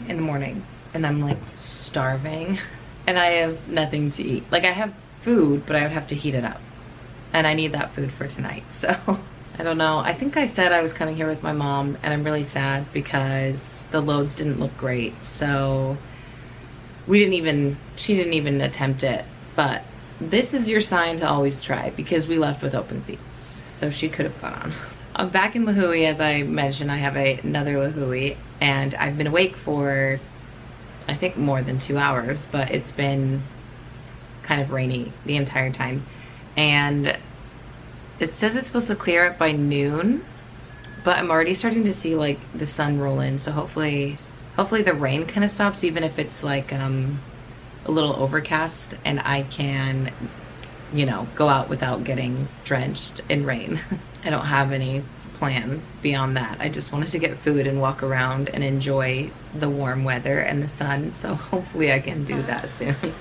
in the morning and I'm like starving and I have nothing to eat. Like I have food, but I would have to heat it up and I need that food for tonight. So I don't know. I think I said I was coming here with my mom and I'm really sad because the loads didn't look great. So she didn't even attempt it. But this is your sign to always try because we left with open seats. So she could have gone on. I'm back in Lahui. As I mentioned, I have another Lahui and I've been awake for I think more than 2 hours, but it's been kind of rainy the entire time. And it says it's supposed to clear up by noon, but I'm already starting to see like the sun roll in. So hopefully the rain kind of stops, even if it's like a little overcast and I can, you know, go out without getting drenched in rain. I don't have any plans beyond that. I just wanted to get food and walk around and enjoy the warm weather and the sun. So hopefully I can do that soon.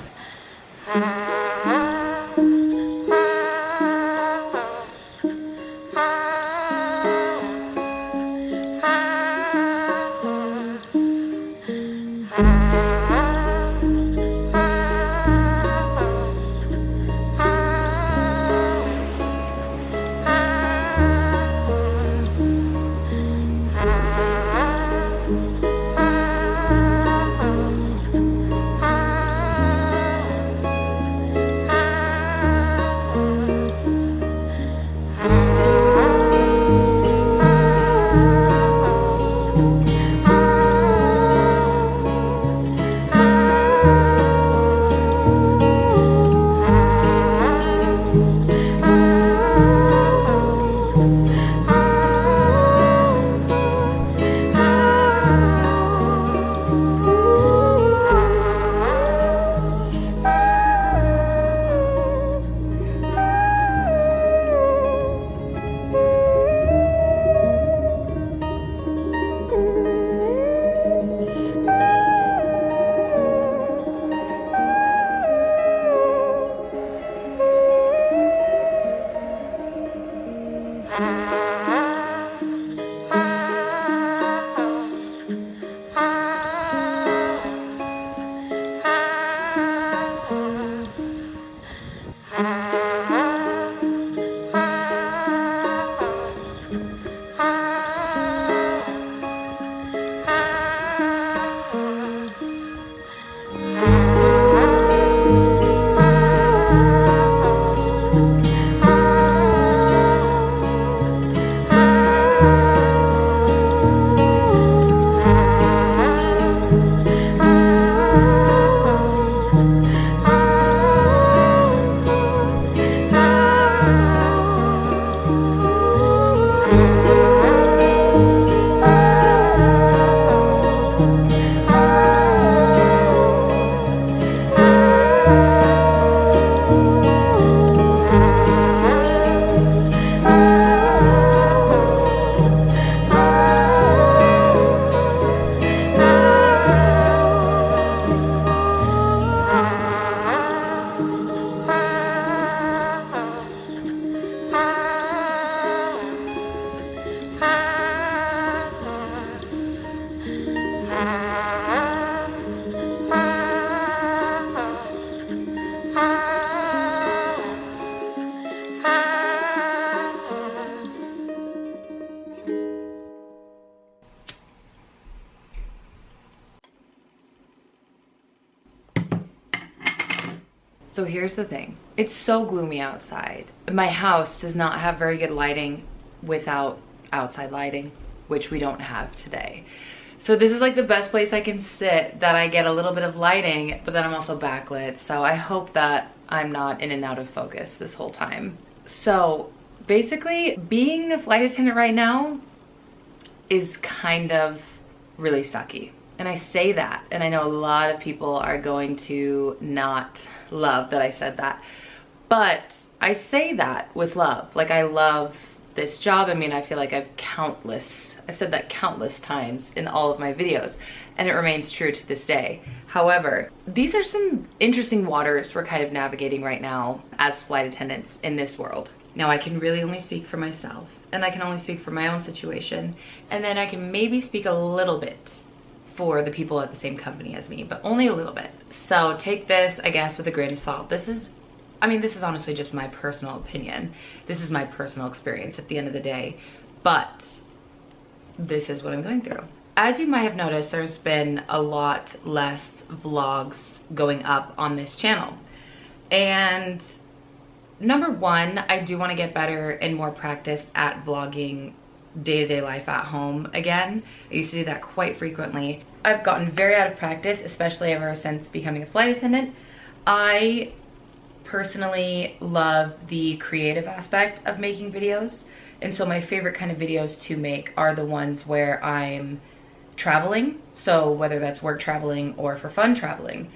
So here's the thing. It's so gloomy outside. My house does not have very good lighting without outside lighting, which we don't have today. So this is like the best place I can sit that I get a little bit of lighting, but then I'm also backlit. So I hope that I'm not in and out of focus this whole time. So basically, being a flight attendant right now is kind of really sucky. And I say that, and I know a lot of people are going to not love that I said that, but I say that with love. Like, I love this job. I mean, I feel like I've said that countless times in all of my videos, and it remains true to this day. However, these are some interesting waters we're kind of navigating right now as flight attendants in this world. Now, I can really only speak for myself, and I can only speak for my own situation, and then I can maybe speak a little bit for the people at the same company as me, but only a little bit. So take this, I guess, with a grain of salt. This is honestly just my personal opinion. This is my personal experience at the end of the day, but this is what I'm going through. As you might have noticed, there's been a lot less vlogs going up on this channel. And number one, I do want to get better and more practice at vlogging day-to-day life at home again. I used to do that quite frequently. I've gotten very out of practice, especially ever since becoming a flight attendant. I personally love the creative aspect of making videos, and so my favorite kind of videos to make are the ones where I'm traveling, so whether that's work traveling or for fun traveling.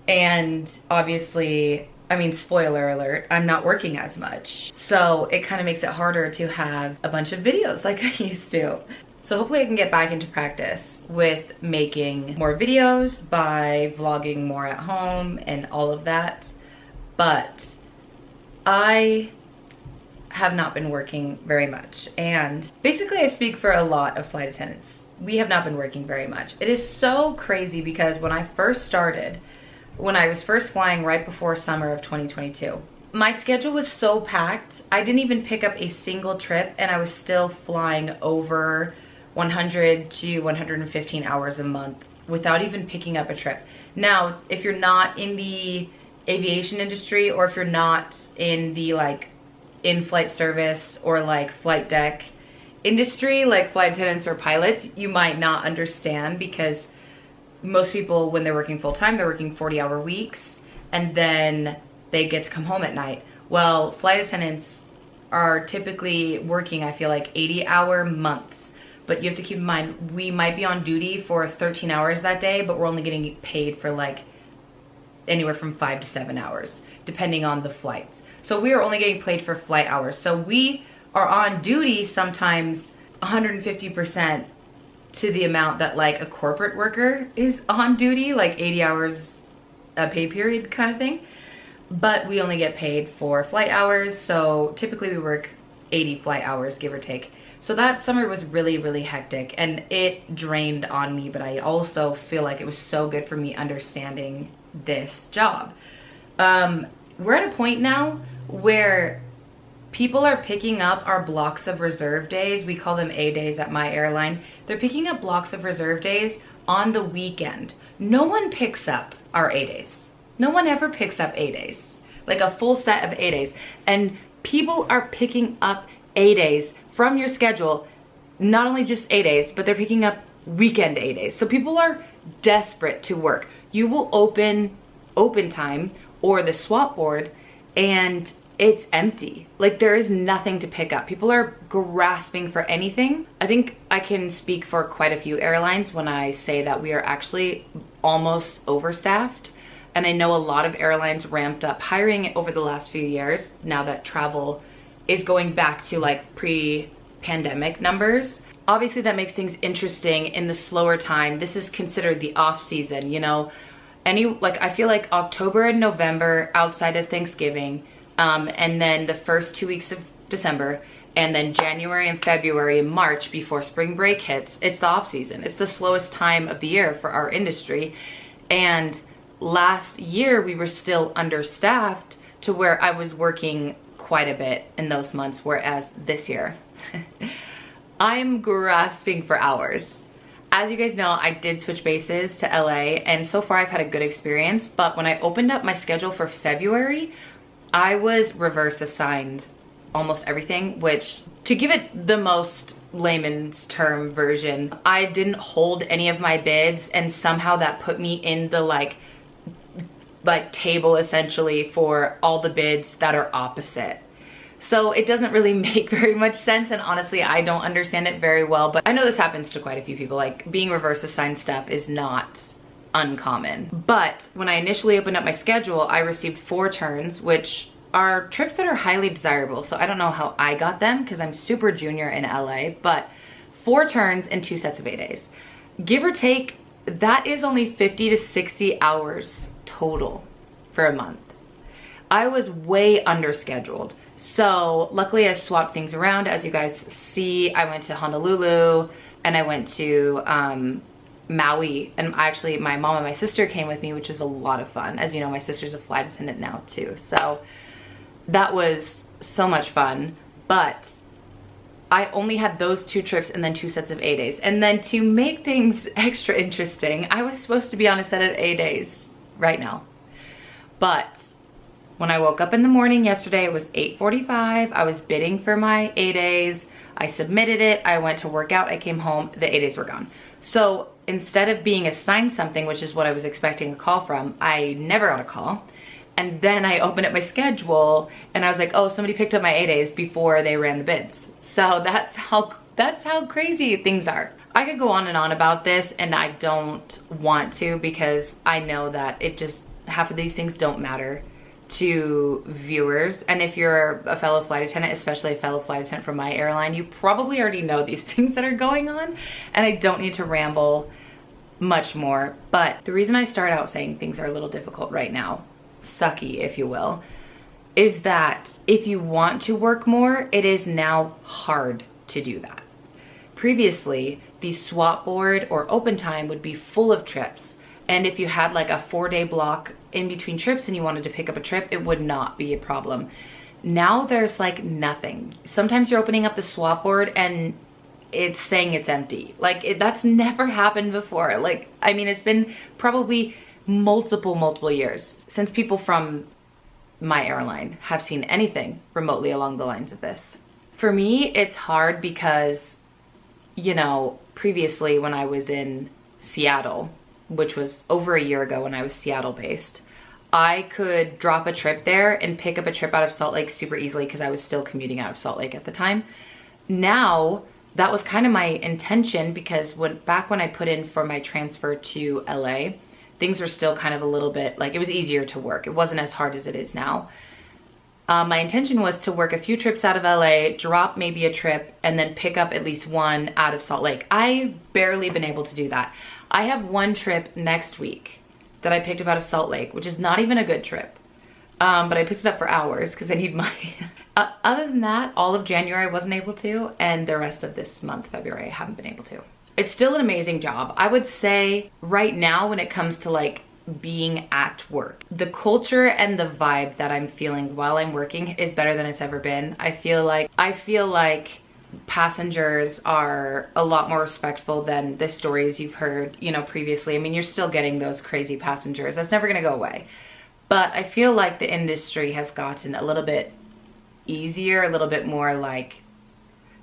And obviously, I mean, spoiler alert, I'm not working as much, so it kind of makes it harder to have a bunch of videos like I used to. So hopefully I can get back into practice with making more videos by vlogging more at home and all of that. But I have not been working very much. And basically I speak for a lot of flight attendants. We have not been working very much. It is so crazy because when I first started, when I was first flying right before summer of 2022, my schedule was so packed, I didn't even pick up a single trip, and I was still flying over 100 to 115 hours a month without even picking up a trip. Now, if you're not in the aviation industry, or if you're not in the like in-flight service or like flight deck industry, like flight attendants or pilots, you might not understand, because most people, when they're working full-time, they're working 40-hour weeks, and then they get to come home at night. Well, flight attendants are typically working, I feel like, 80-hour months. But you have to keep in mind, we might be on duty for 13 hours that day, but we're only getting paid for like anywhere from 5 to 7 hours, depending on the flights. So we are only getting paid for flight hours. So we are on duty sometimes 150% to the amount that like a corporate worker is on duty, like 80 hours a pay period kind of thing. But we only get paid for flight hours. So typically we work 80 flight hours, give or take. So that summer was really, really hectic, and it drained on me, but I also feel like it was so good for me understanding this job. We're at a point now where people are picking up our blocks of reserve days. We call them A days at my airline. They're picking up blocks of reserve days on the weekend. No one picks up our A days. No one ever picks up A days, like a full set of A days. And people are picking up A days from your schedule, not only just A days, but they're picking up weekend A days. So people are desperate to work. You will open time or the swap board and it's empty. Like, there is nothing to pick up. People are grasping for anything. I think I can speak for quite a few airlines when I say that we are actually almost overstaffed. And I know a lot of airlines ramped up hiring over the last few years, now that travel is going back to like pre-pandemic numbers. Obviously that makes things interesting in the slower time. This is considered the off season, you know. I feel like October and November outside of Thanksgiving, and then the first 2 weeks of December, and then January and February and March before spring break hits, it's the off season. It's the slowest time of the year for our industry. And last year we were still understaffed to where I was working quite a bit in those months, whereas this year I'm grasping for hours. As you guys know, I did switch bases to LA, and so far I've had a good experience, but when I opened up my schedule for February, I was reverse assigned almost everything, which, to give it the most layman's term version, I didn't hold any of my bids, and somehow that put me in the like table essentially for all the bids that are opposite. So it doesn't really make very much sense, and honestly I don't understand it very well, but I know this happens to quite a few people. Like, being reverse assigned stuff is not uncommon. But when I initially opened up my schedule, I received 4 turns, which are trips that are highly desirable. So I don't know how I got them because I'm super junior in LA, but 4 turns and 2 sets of 8 days. Give or take, that is only 50 to 60 hours total for a month. I was way under scheduled. So luckily I swapped things around. As you guys see, I went to Honolulu and I went to Maui, and actually my mom and my sister came with me, which was a lot of fun. As you know, my sister's a flight attendant now too. So that was so much fun, but I only had those 2 trips and then 2 sets of 8 days. And then to make things extra interesting, I was supposed to be on a set of 8 days right now. But when I woke up in the morning yesterday, it was 8:45. I was bidding for my 8 days. I submitted it. I went to work out. I came home. The 8 days were gone. So instead of being assigned something, which is what I was expecting a call from, I never got a call. And then I opened up my schedule and I was like, oh, somebody picked up my 8 days before they ran the bids. So that's how crazy things are. I could go on and on about this, and I don't want to, because I know that half of these things don't matter to viewers. And if you're a fellow flight attendant, especially a fellow flight attendant from my airline, you probably already know these things that are going on, and I don't need to ramble much more. But the reason I start out saying things are a little difficult right now, sucky if you will, is that if you want to work more, it is now hard to do that. Previously, the swap board or open time would be full of trips. And if you had like a 4-day block in between trips and you wanted to pick up a trip, it would not be a problem. Now there's like nothing. Sometimes you're opening up the swap board and it's saying it's empty. Like, that's never happened before. Like, I mean, it's been probably multiple years since people from my airline have seen anything remotely along the lines of this. For me, it's hard because, you know, previously when I was in Seattle, which was over a year ago when I was Seattle based, I could drop a trip there and pick up a trip out of Salt Lake super easily because I was still commuting out of Salt Lake at the time. Now, that was kind of my intention, because back when I put in for my transfer to LA, things were still kind of a little bit, like, it was easier to work. It wasn't as hard as it is now. My intention was to work a few trips out of LA, drop maybe a trip, and then pick up at least one out of Salt Lake. I've barely been able to do that. I have one trip next week that I picked up out of Salt Lake, which is not even a good trip. But I picked it up for hours because I need money. Other than that, all of January I wasn't able to, and the rest of this month, February, I haven't been able to. It's still an amazing job. I would say right now, when it comes to like being at work, the culture and the vibe that I'm feeling while I'm working is better than it's ever been. I feel like passengers are a lot more respectful than the stories you've heard, you know, previously. I mean, you're still getting those crazy passengers. That's never gonna go away. But I feel like the industry has gotten a little bit easier, a little bit more like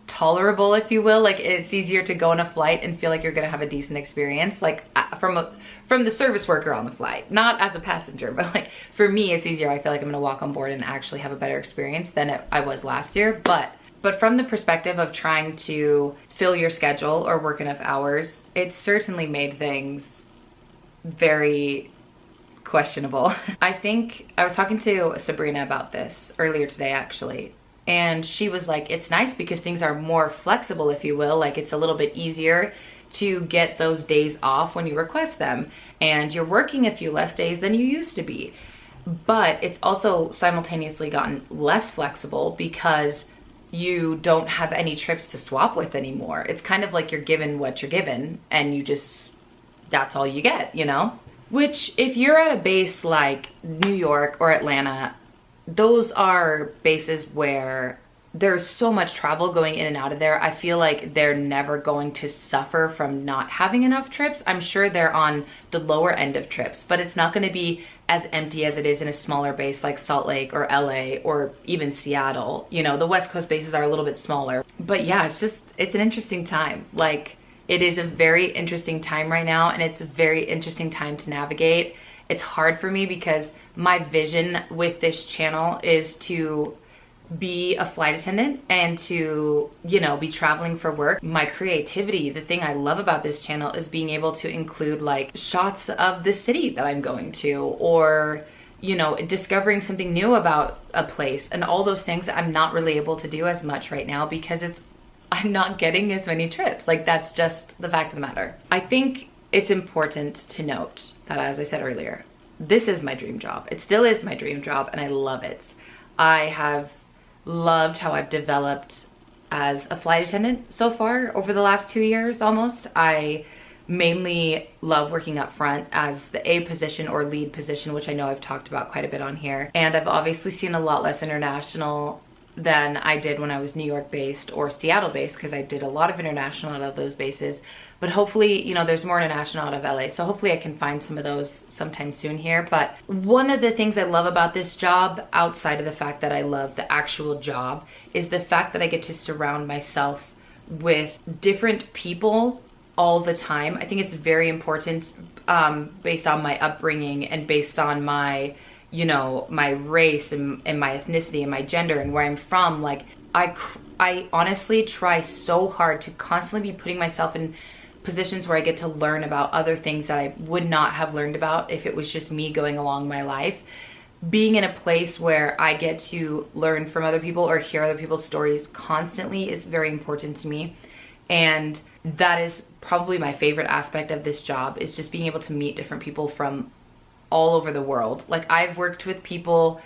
tolerable, if you will. Like, it's easier to go on a flight and feel like you're gonna have a decent experience, like from the service worker on the flight, not as a passenger, but like for me, it's easier. I feel like I'm gonna walk on board and actually have a better experience than I was last year. But from the perspective of trying to fill your schedule or work enough hours, it's certainly made things very questionable. I think I was talking to Sabrina about this earlier today, actually. And she was like, it's nice because things are more flexible, if you will. Like, it's a little bit easier to get those days off when you request them. And you're working a few less days than you used to be. But it's also simultaneously gotten less flexible because you don't have any trips to swap with anymore. It's kind of like you're given what you're given, and that's all you get, you know? Which, if you're at a base like New York or Atlanta, those are bases where there's so much travel going in and out of there. I feel like they're never going to suffer from not having enough trips. I'm sure they're on the lower end of trips, but it's not going to be as empty as it is in a smaller base like Salt Lake or LA or even Seattle. You know, the West Coast bases are a little bit smaller. But yeah, it's an interesting time. Like, it is a very interesting time right now, and it's a very interesting time to navigate. It's hard for me because my vision with this channel is to be a flight attendant and to, you know, be traveling for work. My creativity, the thing I love about this channel is being able to include like shots of the city that I'm going to, or, you know, discovering something new about a place, and all those things that I'm not really able to do as much right now because I'm not getting as many trips. Like, that's just the fact of the matter. I think it's important to note that, as I said earlier, this is my dream job. It still is my dream job, and I love it. I have loved how I've developed as a flight attendant so far over the last 2 years almost. I mainly love working up front as the A position or lead position, which I know I've talked about quite a bit on here. And I've obviously seen a lot less international than I did when I was New York based or Seattle based, because I did a lot of international out of those bases. But hopefully, you know, there's more international out of LA. So hopefully I can find some of those sometime soon here. But one of the things I love about this job, outside of the fact that I love the actual job, is the fact that I get to surround myself with different people all the time. I think it's very important based on my upbringing and based on my, you know, my race and my ethnicity and my gender and where I'm from. Like, I honestly try so hard to constantly be putting myself in positions where I get to learn about other things that I would not have learned about if it was just me going along my life. Being in a place where I get to learn from other people or hear other people's stories constantly is very important to me. And that is probably my favorite aspect of this job, is just being able to meet different people from all over the world. Like, I've worked with people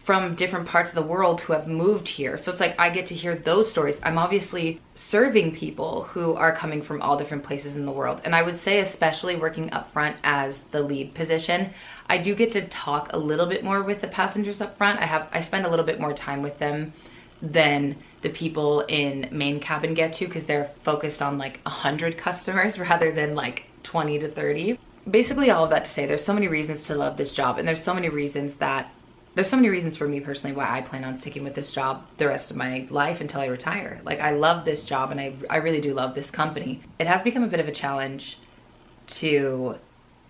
from different parts of the world who have moved here. So it's like I get to hear those stories. I'm obviously serving people who are coming from all different places in the world. And I would say, especially working up front as the lead position, I do get to talk a little bit more with the passengers up front. I spend a little bit more time with them than the people in main cabin get to, because they're focused on like 100 customers rather than like 20 to 30. Basically, all of that to say, there's so many reasons to love this job, and there's so many reasons for me personally why I plan on sticking with this job the rest of my life until I retire. Like, I love this job, and I really do love this company. It has become a bit of a challenge to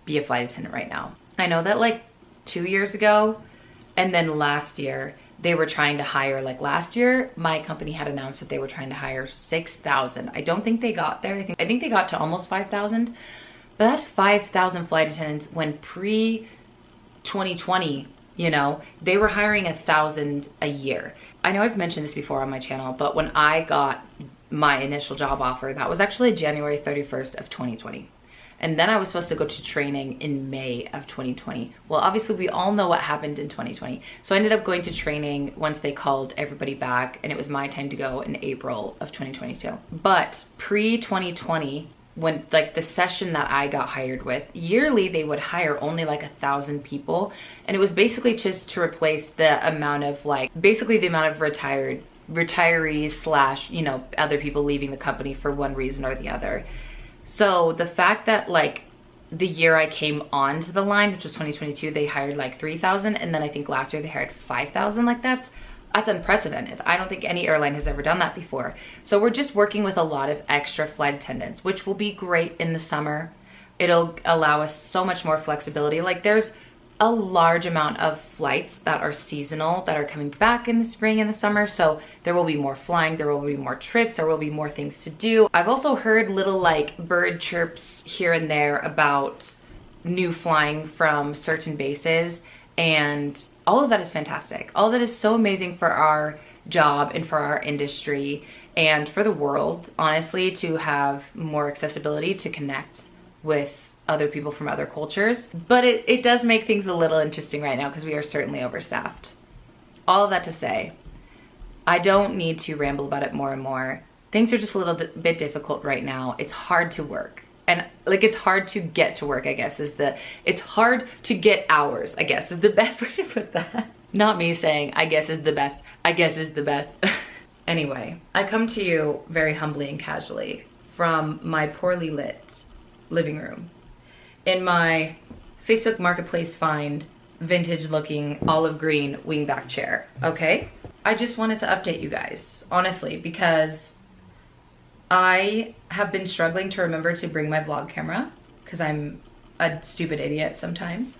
be a flight attendant right now. I know that like 2 years ago and then last year, they were trying to hire, like last year, my company had announced that they were trying to hire 6,000. I don't think they got there. I think they got to almost 5,000, but that's 5,000 flight attendants when pre-2020, you know, they were hiring 1,000 a year. I know I've mentioned this before on my channel, but when I got my initial job offer, that was actually January 31st of 2020. And then I was supposed to go to training in May of 2020. Well, obviously we all know what happened in 2020. So I ended up going to training once they called everybody back, and it was my time to go in April of 2022. But pre-2020, when like the session that I got hired with, yearly they would hire only like 1,000 people. And it was basically just to replace the amount of basically the amount of retirees slash, you know, other people leaving the company for one reason or the other. So the fact that like the year I came onto the line, which was 2022, they hired like 3,000, and then I think last year they hired 5,000. Like that's unprecedented. I don't think any airline has ever done that before. So we're just working with a lot of extra flight attendants, which will be great in the summer. It'll allow us so much more flexibility. Like there's a large amount of flights that are seasonal that are coming back in the spring and the summer. So there will be more flying, there will be more trips, there will be more things to do. I've also heard little like bird chirps here and there about new flying from certain bases, and all of that is fantastic. All of that is so amazing for our job and for our industry and for the world, honestly, to have more accessibility to connect with other people from other cultures. But it does make things a little interesting right now because we are certainly overstaffed. All of that to say, I don't need to ramble about it more and more. Things are just a little bit difficult right now. It's hard to work. And like it's hard to get to work, I guess, it's hard to get hours, I guess is the best way to put that. Not me saying I guess is the best, I guess is the best. Anyway, I come to you very humbly and casually from my poorly lit living room in my Facebook Marketplace find vintage looking olive green wingback chair, okay? I just wanted to update you guys, honestly, because I have been struggling to remember to bring my vlog camera because I'm a stupid idiot sometimes.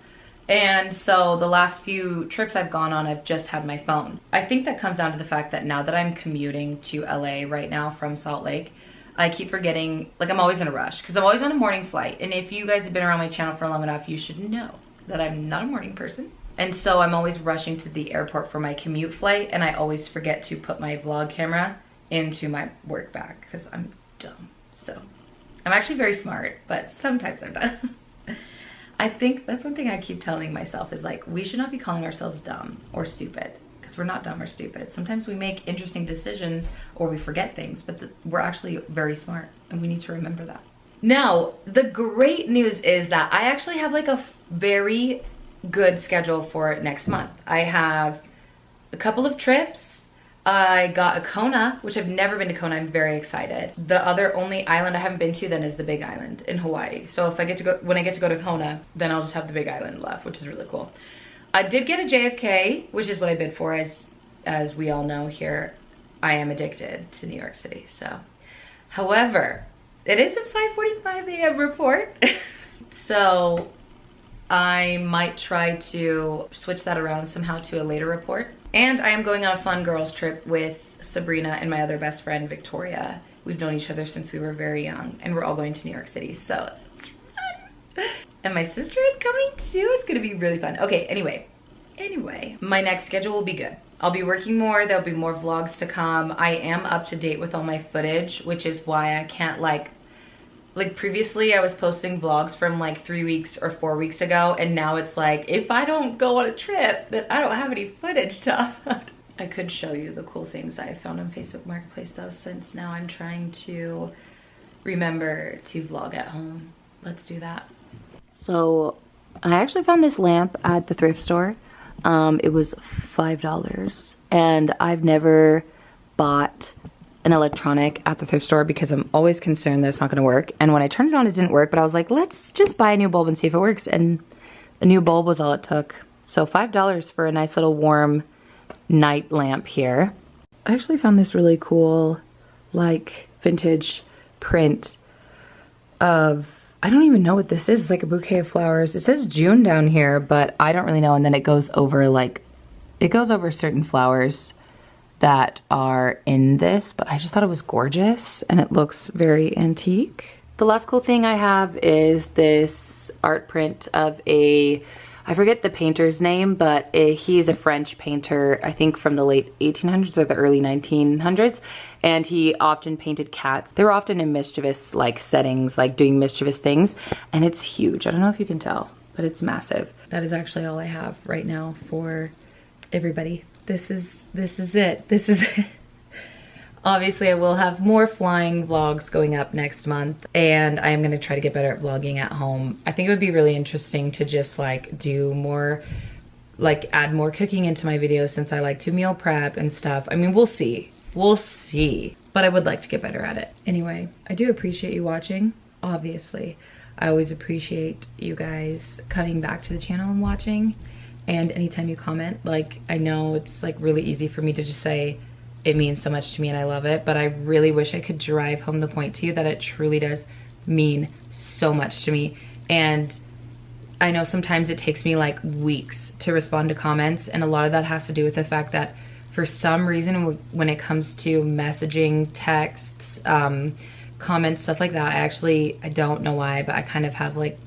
And so the last few trips I've gone on, I've just had my phone. I think that comes down to the fact that now that I'm commuting to LA right now from Salt Lake, I keep forgetting, like I'm always in a rush because I'm always on a morning flight. And if you guys have been around my channel for long enough, you should know that I'm not a morning person. And so I'm always rushing to the airport for my commute flight, and I always forget to put my vlog camera into my work bag because I'm dumb. So I'm actually very smart, but sometimes I'm dumb. I think that's one thing I keep telling myself is like, we should not be calling ourselves dumb or stupid because we're not dumb or stupid. Sometimes we make interesting decisions or we forget things, but we're actually very smart and we need to remember that. Now, the great news is that I actually have like a very good schedule for next month. I have a couple of trips. I got a Kona, which I've never been to Kona. I'm very excited. The other only island I haven't been to then is the Big Island in Hawaii. So if I get to go, when I get to go to Kona, then I'll just have the Big Island left, which is really cool. I did get a JFK, which is what I bid for. As we all know here, I am addicted to New York City. So, however, it is a 5:45 a.m. report. So I might try to switch that around somehow to a later report. And I am going on a fun girls trip with Sabrina and my other best friend, Victoria. We've known each other since we were very young, and we're all going to New York City, so it's fun. And my sister is coming too. It's gonna be really fun. Okay, anyway, my next schedule will be good. I'll be working more, there'll be more vlogs to come. I am up to date with all my footage, which is why I can't like previously I was posting vlogs from like 3 weeks or 4 weeks ago, and now it's like, if I don't go on a trip, then I don't have any footage to upload. I could show you the cool things I found on Facebook Marketplace though, since now I'm trying to remember to vlog at home. Let's do that. So I actually found this lamp at the thrift store. It was $5, and I've never bought an electronic at the thrift store because I'm always concerned that it's not gonna work. And when I turned it on, it didn't work, but I was like, let's just buy a new bulb and see if it works. And a new bulb was all it took. So $5 for a nice little warm night lamp here. I actually found this really cool, like vintage print of, I don't even know what this is. It's like a bouquet of flowers. It says June down here, but I don't really know. And then it goes over like, it goes over certain flowers that are in this, but I just thought it was gorgeous and it looks very antique. The last cool thing I have is this art print of I forget the painter's name, but he's a French painter, I think from the late 1800s or the early 1900s, and he often painted cats. They were often in mischievous like settings, like doing mischievous things, and it's huge. I don't know if you can tell, but it's massive. That is actually all I have right now for everybody. This is it. Obviously, I will have more flying vlogs going up next month, and I am gonna try to get better at vlogging at home. I think it would be really interesting to just like do more, like add more cooking into my videos since I like to meal prep and stuff. I mean, we'll see, but I would like to get better at it. Anyway, I do appreciate you watching, obviously. I always appreciate you guys coming back to the channel and watching. And anytime you comment, like, I know it's like really easy for me to just say it means so much to me and I love it, but I really wish I could drive home the point to you that it truly does mean so much to me. And I know sometimes it takes me like weeks to respond to comments, and a lot of that has to do with the fact that for some reason when it comes to messaging, texts, comments, stuff like that, I don't know why, but I kind of have like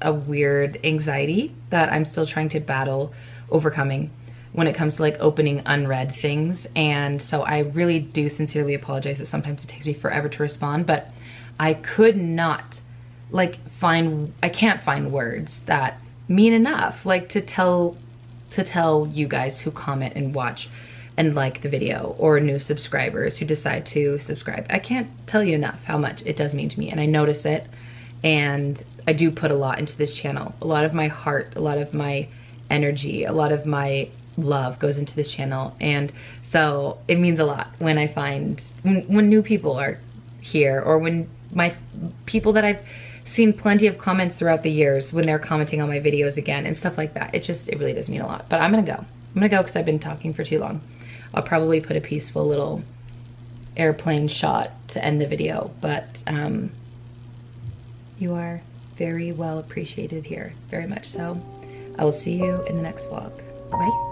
a weird anxiety that I'm still trying to battle overcoming when it comes to like opening unread things. And so I really do sincerely apologize that sometimes it takes me forever to respond, but I could not like I can't find words that mean enough like to tell you guys who comment and watch and like the video, or new subscribers who decide to subscribe. I can't tell you enough how much it does mean to me, and I notice it. And I do put a lot into this channel, a lot of my heart, a lot of my energy, a lot of my love goes into this channel. And so it means a lot when I find, when new people are here, or when my people that I've seen plenty of comments throughout the years, when they're commenting on my videos again and stuff like that. It really does mean a lot. But I'm gonna go. I'm gonna go because I've been talking for too long. I'll probably put a peaceful little airplane shot to end the video, but you are very well appreciated here, very much so. I will see you in the next vlog. Bye.